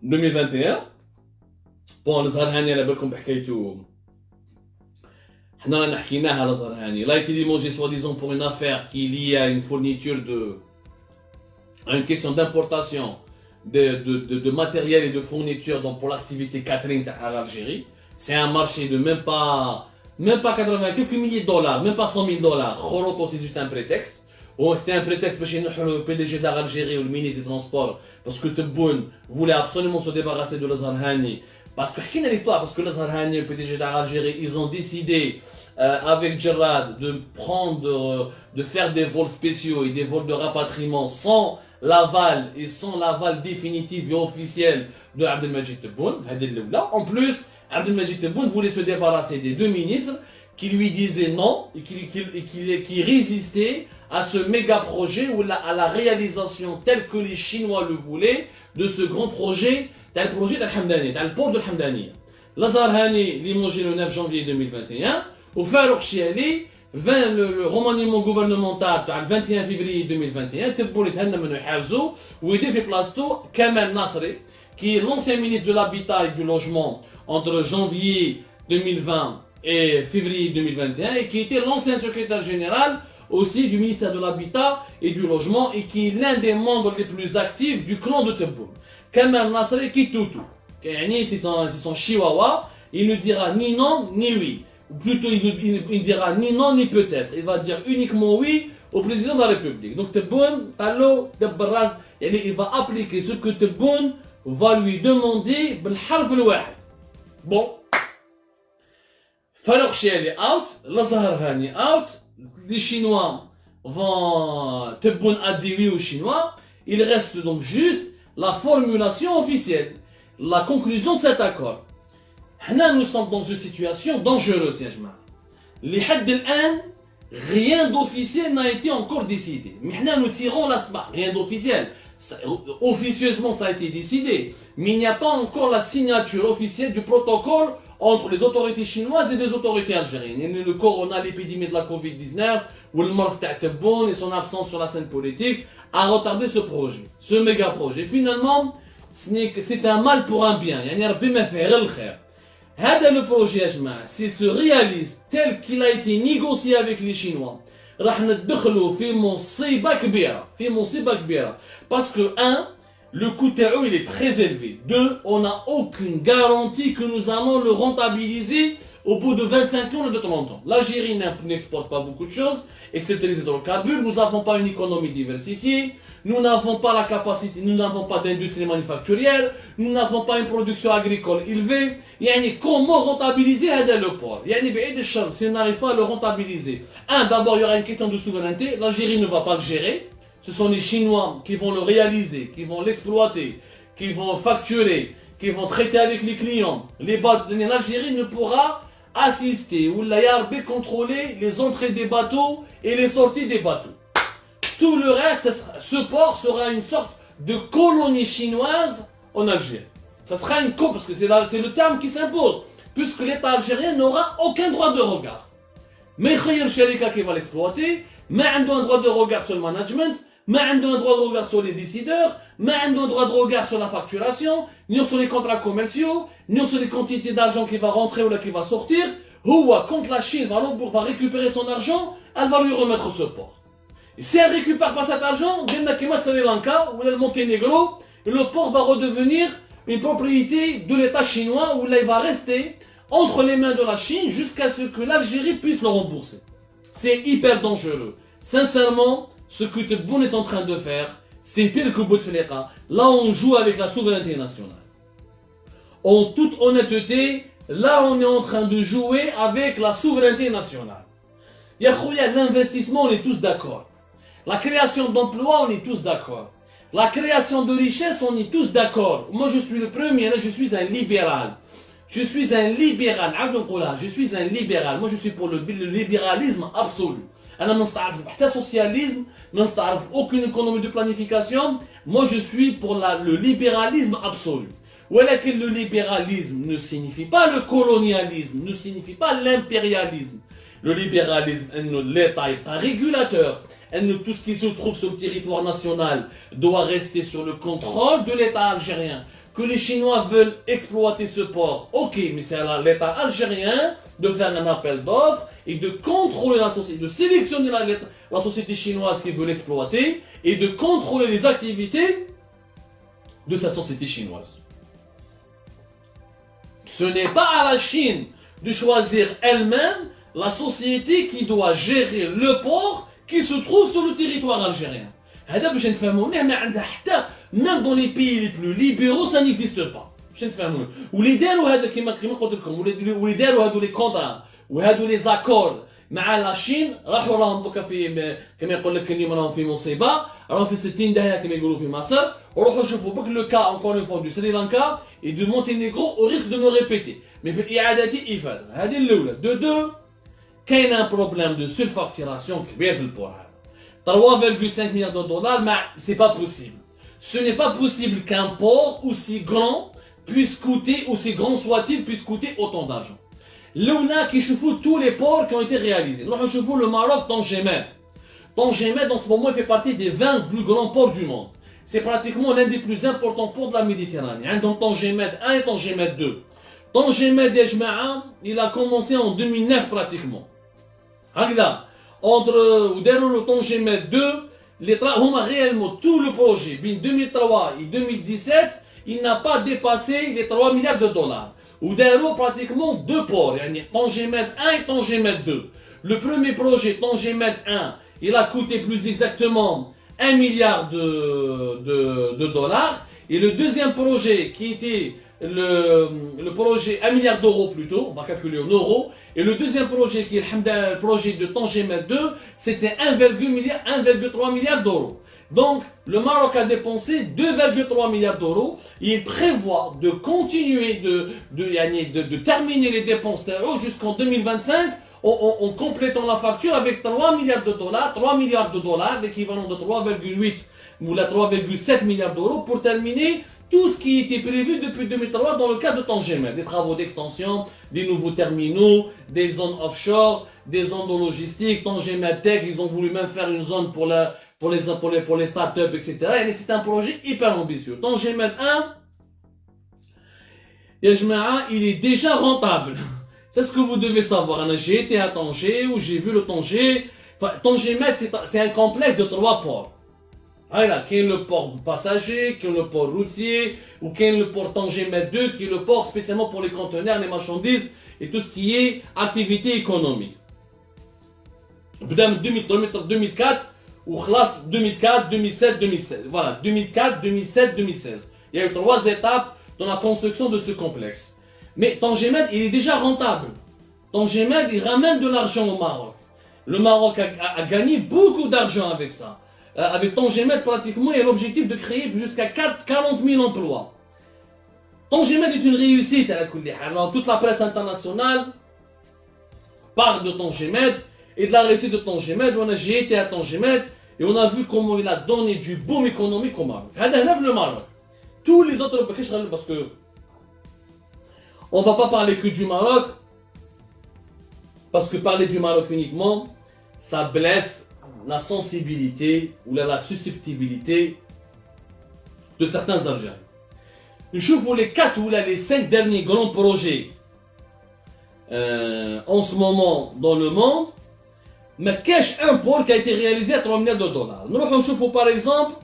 2021. Bon, الزهر هاني على بالكم بحكايته حنا رانا حكيناها على الزهر هاني. Il a été limogé soi-disant pour une affaire qui est liée à une fourniture à une question d'importation de matériel et de fourniture donc pour l'activité catering à l'Algérie. C'est un marché de même pas 80 quelques milliers de dollars, même pas 100 000 dollars. Khoroto, c'est juste un prétexte. C'était un prétexte pour le PDG d'Algérie ou le ministre des Transports parce que Tebboune voulait absolument se débarrasser de l'Azhar Hani. Parce que, qui est l'histoire? Parce que l'Azhar Hani et le PDG d'Algérie, ils ont décidé avec Gerrad de faire des vols spéciaux et des vols de rapatriement sans l'aval et sans l'aval définitif et officiel de Abdelmajid Tebboune. En plus, Abdelmajid Tebboune voulait se débarrasser des deux ministres qui lui disaient non et qui résistaient à ce méga projet ou à la réalisation telle que les Chinois le voulaient de ce grand projet, tel projet d'Al-Hamdani, tel port de Al-Hamdani. l'Azhar Hani limogé le 9 janvier 2021, au Farouk Chiali, le remaniement gouvernemental le 21 février 2021, Tebboune et Hanna Menou Hafzou, où il fait place Kamal Nasri, qui est l'ancien ministre de l'Habitat et du Logement entre janvier 2020 et février 2021 et qui était l'ancien secrétaire général aussi du ministère de l'Habitat et du Logement et qui est l'un des membres les plus actifs du clan de Tebboune. Kamal Nasri qui toutou. C'est son chihuahua, il ne dira ni non ni oui. Ou plutôt il dira ni non ni peut-être. Il va dire uniquement oui au président de la République. Donc Tebboune, il va appliquer ce que Tebboune va lui demander بالحرف الواحد. Bon. Farouk Chiali out, l'Azhar Hani out, les Chinois vont Tebboune a dit oui aux Chinois, il reste donc juste la formulation officielle, la conclusion de cet accord. Nous sommes dans une situation dangereuse, ya jma. Les hadd al-an, rien d'officiel n'a été encore décidé. Mais nous tirons l'asba, rien d'officiel. Officieusement ça a été décidé, mais il n'y a pas encore la signature officielle du protocole entre les autorités chinoises et les autorités algériennes. Il y a le corona, l'épidémie de la Covid-19, ou le morf Tebboune et son absence sur la scène politique a retardé ce projet, ce méga projet. Finalement, c'est un mal pour un bien. Le projet, s'il se réalise tel qu'il a été négocié avec les Chinois, راح ندخلوا في مصيبة كبيرة parce que 1 le coût il est très élevé, 2 on n'a aucune garantie que nous allons le rentabiliser au bout de 25 ans ou de 30 ans. L'Algérie n'exporte pas beaucoup de choses excepté les hydrocarbures, nous n'avons pas une économie diversifiée, nous n'avons pas la capacité, nous n'avons pas d'industrie manufacturière, nous n'avons pas une production agricole élevée. Comment rentabiliser le port? Si on n'arrive pas à le rentabiliser, d'abord il y aura une question de souveraineté, l'Algérie ne va pas le gérer, ce sont les Chinois qui vont le réaliser, qui vont l'exploiter, qui vont facturer, qui vont traiter avec les clients. L'Algérie ne pourra assister ou contrôler les entrées des bateaux et les sorties des bateaux. Tout le reste, ce port sera une sorte de colonie chinoise en Algérie. Ça sera une parce que c'est le terme qui s'impose, puisque l'État algérien n'aura aucun droit de regard. Mais Khayr Sharika qui va l'exploiter, mais il a un droit de regard sur le management, mais il a un droit de regard sur les décideurs, mais il a un droit de regard sur la facturation, ni sur les contrats commerciaux, ni sur les quantités d'argent qui va rentrer ou là qui va sortir. Quand la Chine va récupérer son argent, elle va lui remettre ce port. Et si elle ne récupère pas cet argent, Sri Lanka ou le Monténégro, le port va redevenir une propriété de l'État chinois où là il va rester entre les mains de la Chine jusqu'à ce que l'Algérie puisse le rembourser. C'est hyper dangereux. Sincèrement, ce que Tebboune est en train de faire, c'est pire que Bouteflika. Là, on joue avec la souveraineté nationale. En toute honnêteté, là, on est en train de jouer avec la souveraineté nationale. Yakhouya, l'investissement, on est tous d'accord. La création d'emplois, on est tous d'accord. La création de richesse, on est tous d'accord. Moi, je suis le premier, là, je suis un libéral. Je suis un libéral. Je suis un libéral. Moi, je suis pour le libéralisme absolu. Je ne sais pas socialisme, je ne sais aucune économie de planification. Moi, je suis pour le libéralisme absolu. Le libéralisme ne signifie pas le colonialisme, ne signifie pas l'impérialisme. Le libéralisme, l'État est un régulateur. Tout ce qui se trouve sur le territoire national doit rester sur le contrôle de l'État algérien. que les Chinois veulent exploiter ce port. Ok, mais c'est à l'État algérien de faire un appel d'offres et de contrôler la société, de sélectionner la société chinoise qui veut l'exploiter et de contrôler les activités de cette société chinoise. Ce n'est pas à la Chine de choisir elle-même la société qui doit gérer le port qui se trouve sur le territoire algérien. Même dans les pays les plus libéraux, ça n'existe pas. واللي داروا هذا كما قلت لكم واللي داروا هذو لي كونطرا وهذو لي زاكور مع لا شين راحوا راهم دوكا في كما يقول لك اليوم راهم في مصيبه راهم في 60 داهيه كما يقولوا في مصر وروحوا شوفوا بك لو كا encore une fois du Sri Lanka et du Monténégro au risque de me répéter mais في الاعاده افاده هذه الاولى دو كاين ان بروبليم دو سورفاكتوراسيون كبير في البور هذا 3,5 milliards de dollars mais c'est pas possible. Ce n'est pas possible qu'un port aussi grand puisse coûter, aussi grand soit-il, puisse coûter autant d'argent. Là, qui chauffe tous les ports qui ont été réalisés. Nous chauffe le Maroc, Tangimed. Tangimed, en ce moment, il fait partie des 20 plus grands ports du monde. C'est pratiquement l'un des plus importants ports de la Méditerranée. Donc Tangimed 1 et Tangimed 2. Tangimed il a commencé en 2009 pratiquement. Regarde, entre le Tangimed 2, réellement tout le projet, 2003 et 2017, il n'a pas dépassé les 3 milliards de dollars. Ou d'ailleurs pratiquement deux ports, Tangimed 1 et Tangimed 2. Le premier projet, Tangimed 1, il a coûté plus exactement 1 milliard de dollars. Et le deuxième projet, qui était le projet 1 milliard d'euros plutôt, on va calculer en euros. Et le deuxième projet, qui est le projet de Tangimed 2, c'était 1,3 milliard d'euros. Donc, le Maroc a dépensé 2,3 milliards d'euros. Il prévoit de continuer de terminer les dépenses jusqu'en 2025 en complétant la facture avec 3 milliards de dollars, 3 milliards de dollars, l'équivalent de 3,8 ou 3,7 milliards d'euros pour terminer tout ce qui était prévu depuis 2003 dans le cadre de Tangimed. Des travaux d'extension, des nouveaux terminaux, des zones offshore, des zones de logistique, Tangimed Tech, ils ont voulu même faire une zone pour les startups, etc. Et c'est un projet hyper ambitieux. Tangimed 1, il est déjà rentable. C'est ce que vous devez savoir. J'ai été à Tanger, où j'ai vu le Tanger. Enfin, Tangimed, c'est un complexe de 3 ports. Voilà, qui est le port passager, qui est le port routier, ou qui est le port Tangimed 2, qui est le port spécialement pour les conteneurs, les marchandises, et tout ce qui est activité économique. 2004, ou classe 2004, 2007, 2016. Voilà, 2004, 2007, 2016. Il y a eu 3 étapes dans la construction de ce complexe. Mais Tangimed, il est déjà rentable. Tangimed, il ramène de l'argent au Maroc. Le Maroc a gagné beaucoup d'argent avec ça. Avec Tangimed, pratiquement, il y a l'objectif de créer jusqu'à 40 000 emplois. Tangimed est une réussite à la Kulli. Alors, toute la presse internationale parle de Tangimed et de la réussite de Tangimed. J'ai été à Tangimed et on a vu comment il a donné du boom économique au Maroc. Le Maroc. Tous les autres, parce que on ne va pas parler que du Maroc, parce que parler du Maroc uniquement, ça blesse la sensibilité ou la susceptibilité de certains Algériens. Je vous les 4 ou les 5 derniers grands projets en ce moment dans le monde, mais cache un port qui a été réalisé à 3 milliards de dollars. Nous regardons par exemple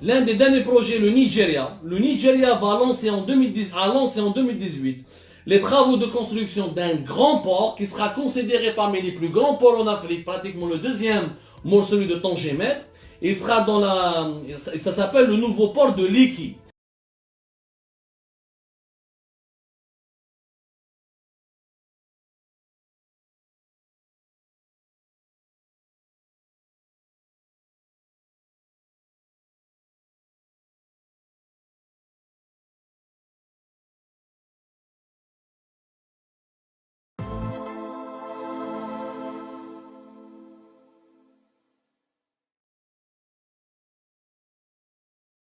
l'un des derniers projets, le Nigeria. Le Nigeria a lancé en 2018 les travaux de construction d'un grand port qui sera considéré parmi les plus grands ports en Afrique, pratiquement le deuxième morceau de Tangimed. Il sera ça s'appelle le nouveau port de Lekki.